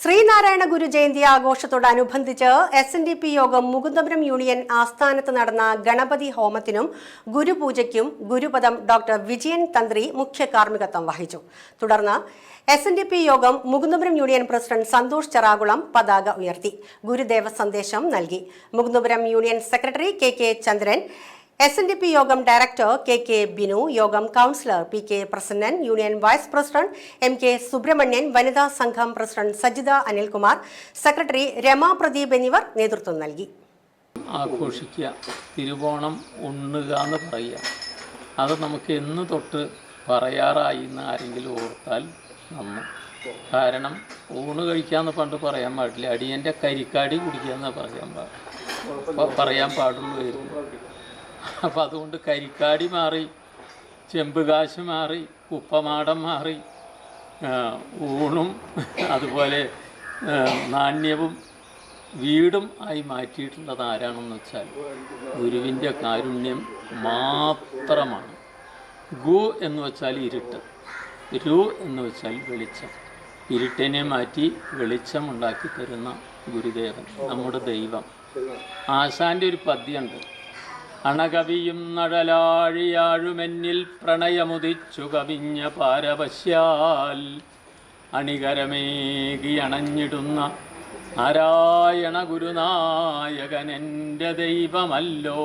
ശ്രീനാരായണ ഗുരു Jayanti ആഘോഷത്തോടനുബന്ധിച്ച് SNDP യോഗം Mukundapuram union ആസ്ഥാനത്ത് നടന്ന ഗണപതി ഹോമത്തിനും ഗുരുപൂജയ്ക്കും ഗുരുപദം ഡോക്ടർ വിജയൻ തന്ത്രി മുഖ്യ കാർമ്മികത്വം വഹിച്ചു. തുടർന്ന് SNDP യോഗം മുകുന്ദപുരം യൂണിയൻ പ്രസിഡന്റ് സന്തോഷ് ചെറാകുളം പതാക ഉയർത്തി ഗുരുദേവ സന്ദേശം നൽകി. Mukundapuram union secretary KK Chandran, SNDP യോഗം ഡയറക്ടർ KK ബിനു, യോഗം councillor PK Prasannan, union vice president MK Subrahmanyan, വനിതാ സംഘം പ്രസിഡന്റ് സജിത അനിൽകുമാർ, സെക്രട്ടറി രമാ പ്രദീപ് എന്നിവർ നേതൃത്വം നൽകി. ആഘോഷിക്കുക, തിരുവോണം ഉണ്ണുക എന്ന് പറയുക, അത് നമുക്ക് എന്ന് തൊട്ട് പറയാറായി എന്ന് ആരെങ്കിലും ഓർത്താൽ നന്നു. കാരണം ഊണ് കഴിക്കാമെന്ന് പണ്ട് പറയാൻ പാടില്ല, അടിയൻ്റെ കരിക്കാടി കുടിക്കാമെന്ന് പറയാൻ പാടുള്ളൂ. അപ്പം അതുകൊണ്ട് കരിക്കാടി മാറി, ചെമ്പുകാശ് മാറി, കുപ്പമാടം മാറി, ഊണും അതുപോലെ നാണ്യവും വീടും ആയി മാറ്റിയിട്ടുള്ളത് ആരാണെന്ന് വെച്ചാൽ ഗുരുവിൻ്റെ കാരുണ്യം മാത്രമാണ്. ഗു എന്ന് വെച്ചാൽ ഇരുട്ട്, രു എന്ന് വെച്ചാൽ വെളിച്ചം. ഇരുട്ടിനെ മാറ്റി വെളിച്ചം ഉണ്ടാക്കി തരുന്ന ഗുരുദേവൻ, നമ്മുടെ ദൈവം. ആശാൻ്റെ ഒരു പദ്യമുണ്ട്: അണകവിയും നടലാഴിയാഴുമെന്നിൽ പ്രണയമുദിച്ചു കവിഞ്ഞ പാരവശ്യാൽ അണികരമേകി അണഞ്ഞിടുന്ന നാരായണ ഗുരുനായകൻ എൻ്റെ ദൈവമല്ലോ.